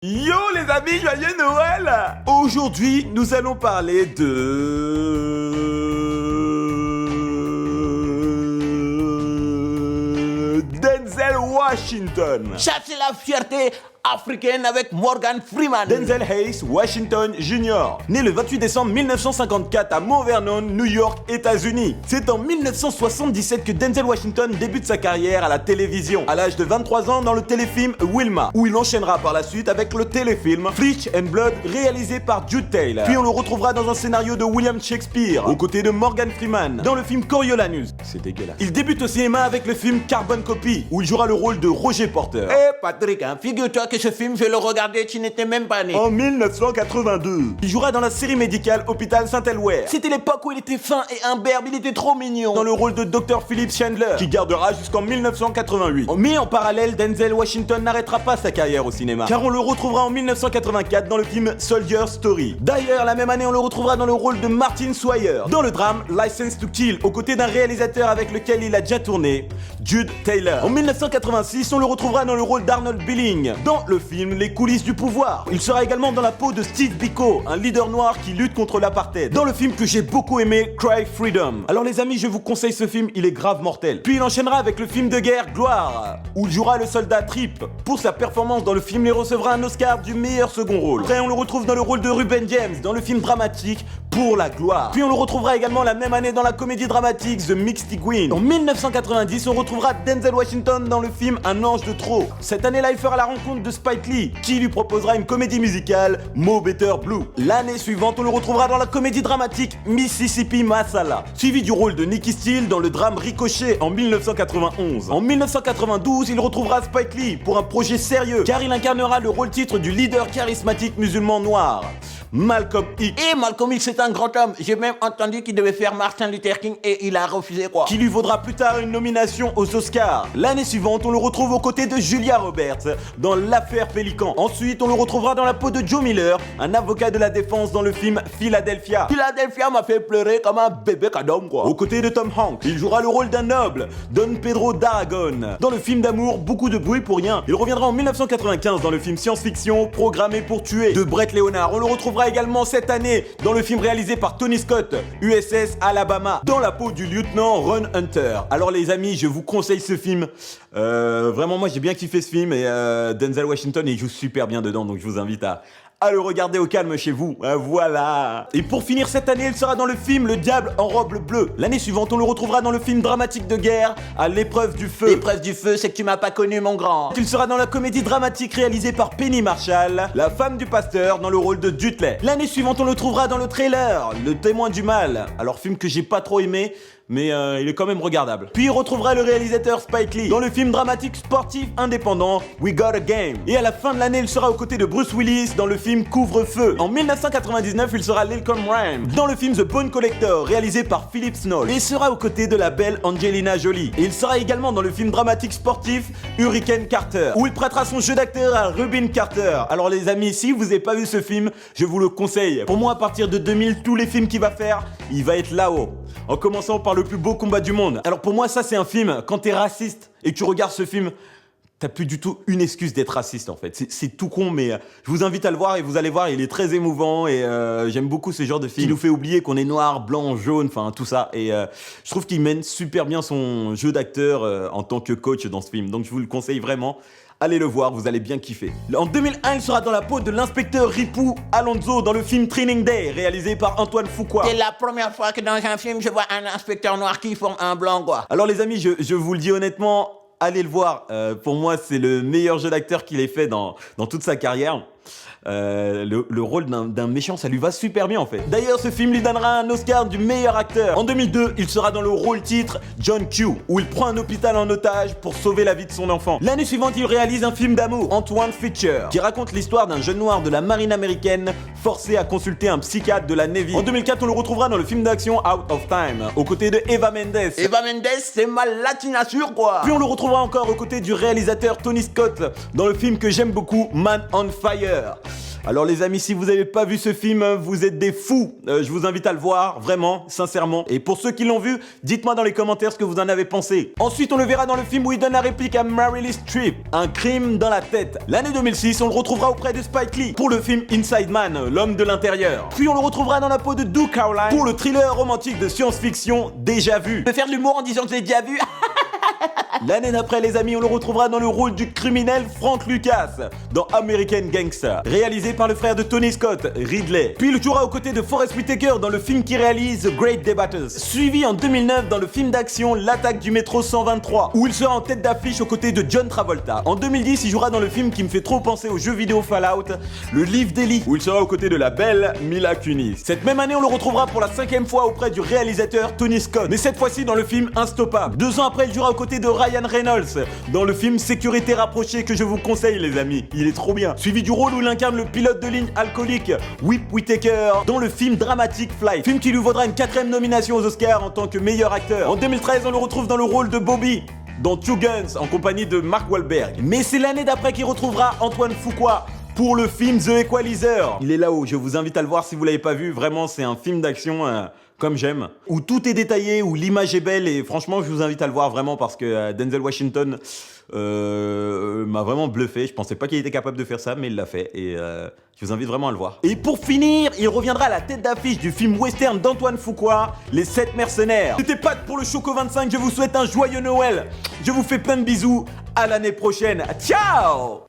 Yo les amis, joyeux Noël! Aujourd'hui, nous allons parler de Denzel Washington. Cherchez la fierté africaine avec Morgan Freeman. Denzel Hayes Washington Jr. Né le 28 décembre 1954 à Mount Vernon, New York, États-Unis. C'est en 1977 que Denzel Washington débute sa carrière à la télévision, à l'âge de 23 ans dans le téléfilm Wilma, où il enchaînera par la suite avec le téléfilm Flesh and Blood réalisé par Judd Taylor. Puis on le retrouvera dans un scénario de William Shakespeare, aux côtés de Morgan Freeman, dans le film Coriolanus. C'est dégueulasse. Il débute au cinéma avec le film Carbon Copy, où il jouera le rôle de Roger Porter. Patrick, figure-toi que ce film, je le regardais, tu n'étais même pas né. En 1982, il jouera dans la série médicale Hôpital Saint-Elware. C'était l'époque où il était fin et imberbe, il était trop mignon. Dans le rôle de Dr. Philip Chandler, qui gardera jusqu'en 1988. Mais en parallèle, Denzel Washington n'arrêtera pas sa carrière au cinéma, car on le retrouvera en 1984 dans le film Soldier Story. D'ailleurs, la même année, on le retrouvera dans le rôle de Martin Swire, dans le drame License to Kill, aux côtés d'un réalisateur avec lequel il a déjà tourné, Judd Taylor. En 1986, on le retrouvera dans le rôle d'Arnold Billing, dans le film Les coulisses du pouvoir. Il sera également dans la peau de Steve Biko, un leader noir qui lutte contre l'apartheid, dans le film que j'ai beaucoup aimé, Cry Freedom. Alors les amis, je vous conseille ce film, il est grave mortel. Puis il enchaînera avec le film de guerre Gloire, où il jouera le soldat Trip. Pour sa performance dans le film, il recevra un Oscar du meilleur second rôle. Après, on le retrouve dans le rôle de Ruben James, dans le film dramatique Pour la gloire. Puis on le retrouvera également la même année dans la comédie dramatique The Mixed-Queen. En 1990, on retrouvera Denzel Washington dans le film Un ange de trop. Cette année-là, il fera la rencontre de Spike Lee, qui lui proposera une comédie musicale, Mo Better Blue. L'année suivante, on le retrouvera dans la comédie dramatique Mississippi Masala, suivi du rôle de Nicky Steele dans le drame Ricochet en 1991. En 1992, il retrouvera Spike Lee pour un projet sérieux, car il incarnera le rôle titre du leader charismatique musulman noir, Malcolm X. Et Malcolm X, c'est un grand homme. J'ai même entendu qu'il devait faire Martin Luther King et il a refusé quoi. Qui lui vaudra plus tard une nomination aux Oscars. L'année suivante, on le retrouve aux côtés de Julia Roberts dans L'affaire Pélican. Ensuite, on le retrouvera dans la peau de Joe Miller, un avocat de la défense dans le film Philadelphia. Philadelphia m'a fait pleurer comme un bébé cadom quoi. Aux côtés de Tom Hanks, il jouera le rôle d'un noble, Don Pedro d'Aragon. Dans le film d'amour Beaucoup de bruit pour rien, il reviendra en 1995 dans le film science-fiction Programmé pour tuer de Brett Leonard. On le retrouvera également cette année dans le film réalisé par Tony Scott, USS Alabama, dans la peau du lieutenant Ron Hunter. Alors les amis, je vous conseille ce film. Vraiment, moi j'ai bien kiffé ce film et Denzel Washington il joue super bien dedans, donc je vous invite à le regarder au calme chez vous. Voilà. Et pour finir cette année, il sera dans le film Le Diable en robe bleue. L'année suivante, on le retrouvera dans le film dramatique de guerre À l'épreuve du feu. L'épreuve du feu, c'est que tu m'as pas connu mon grand. Il sera dans la comédie dramatique réalisée par Penny Marshall, La femme du pasteur, dans le rôle de Dudley. L'année suivante, on le trouvera dans le trailer Le témoin du mal. Alors film que j'ai pas trop aimé, mais il est quand même regardable. Puis il retrouvera le réalisateur Spike Lee dans le film dramatique sportif indépendant We Got a Game. Et à la fin de l'année, il sera aux côtés de Bruce Willis dans le film Couvre-feu. En 1999, il sera Lincoln Rhymes dans le film The Bone Collector réalisé par Philip Snow. Et il sera aux côtés de la belle Angelina Jolie. Et il sera également dans le film dramatique sportif Hurricane Carter, où il prêtera son jeu d'acteur à Rubin Carter. Alors les amis, si vous n'avez pas vu ce film, je vous le conseille. Pour moi, à partir de 2000, tous les films qu'il va faire, il va être là-haut. En commençant par le plus beau combat du monde. Alors pour moi, ça c'est un film, quand t'es raciste et que tu regardes ce film, t'as plus du tout une excuse d'être raciste en fait. C'est tout con, mais je vous invite à le voir et vous allez voir, il est très émouvant et j'aime beaucoup ce genre de film qui nous fait oublier qu'on est noir, blanc, jaune, enfin tout ça. Et je trouve qu'il mène super bien son jeu d'acteur en tant que coach dans ce film. Donc je vous le conseille vraiment. Allez le voir, vous allez bien kiffer. En 2001, il sera dans la peau de l'inspecteur Ripou Alonso dans le film Training Day, réalisé par Antoine Fuqua. C'est la première fois que dans un film, je vois un inspecteur noir qui forme un blanc quoi. Alors les amis, je vous le dis honnêtement, allez le voir. Pour moi, c'est le meilleur jeu d'acteur qu'il ait fait dans toute sa carrière. Le rôle d'un méchant, ça lui va super bien en fait. D'ailleurs, ce film lui donnera un Oscar du meilleur acteur. En 2002, il sera dans le rôle titre John Q, où il prend un hôpital en otage pour sauver la vie de son enfant. L'année suivante, il réalise un film d'amour, Antoine Future, qui raconte l'histoire d'un jeune noir de la marine américaine forcé à consulter un psychiatre de la Navy. En 2004, on le retrouvera dans le film d'action Out of Time, aux côtés de Eva Mendes. Eva Mendes, c'est ma latinature quoi. Puis on le retrouvera encore aux côtés du réalisateur Tony Scott dans le film que j'aime beaucoup, Man on Fire. Alors les amis, si vous n'avez pas vu ce film, vous êtes des fous. Je vous invite à le voir, vraiment, sincèrement. Et pour ceux qui l'ont vu, dites-moi dans les commentaires ce que vous en avez pensé. Ensuite, on le verra dans le film où il donne la réplique à Meryl Streep. Un crime dans la tête. L'année 2006, on le retrouvera auprès de Spike Lee pour le film Inside Man, l'homme de l'intérieur. Puis on le retrouvera dans la peau de Doug Caroline pour le thriller romantique de science-fiction Déjà Vu. Je peux faire de l'humour en disant que je l'ai déjà vu. L'année d'après, les amis, on le retrouvera dans le rôle du criminel Frank Lucas dans American Gangster, réalisé par le frère de Tony Scott, Ridley. Puis il jouera aux côtés de Forest Whitaker dans le film qui réalise The Great Debaters, suivi en 2009 dans le film d'action L'attaque du métro 123, où il sera en tête d'affiche aux côtés de John Travolta. En 2010, il jouera dans le film qui me fait trop penser au jeu vidéo Fallout, Le Livre d'Eli, où il sera aux côtés de la belle Mila Kunis. Cette même année, on le retrouvera pour la 5e fois auprès du réalisateur Tony Scott, mais cette fois-ci dans le film Unstoppable. 2 ans après, il jouera aux côtés de Ryan Reynolds dans le film Sécurité rapprochée que je vous conseille les amis, il est trop bien. Suivi du rôle où il incarne le pilote de ligne alcoolique Whip Whitaker dans le film dramatique Flight, film qui lui vaudra une 4e nomination aux Oscars en tant que meilleur acteur. En 2013, on le retrouve dans le rôle de Bobby dans Two Guns en compagnie de Mark Wahlberg. Mais c'est l'année d'après qu'il retrouvera Antoine Fuqua pour le film The Equalizer. Il est là-haut, je vous invite à le voir si vous l'avez pas vu. Vraiment, c'est un film d'action comme j'aime, où tout est détaillé, où l'image est belle, et franchement, je vous invite à le voir vraiment parce que Denzel Washington m'a vraiment bluffé. Je pensais pas qu'il était capable de faire ça, mais il l'a fait, et je vous invite vraiment à le voir. Et pour finir, il reviendra à la tête d'affiche du film western d'Antoine Fuqua, Les 7 mercenaires. C'était Pat pour le Choco 25, je vous souhaite un joyeux Noël. Je vous fais plein de bisous, à l'année prochaine. Ciao!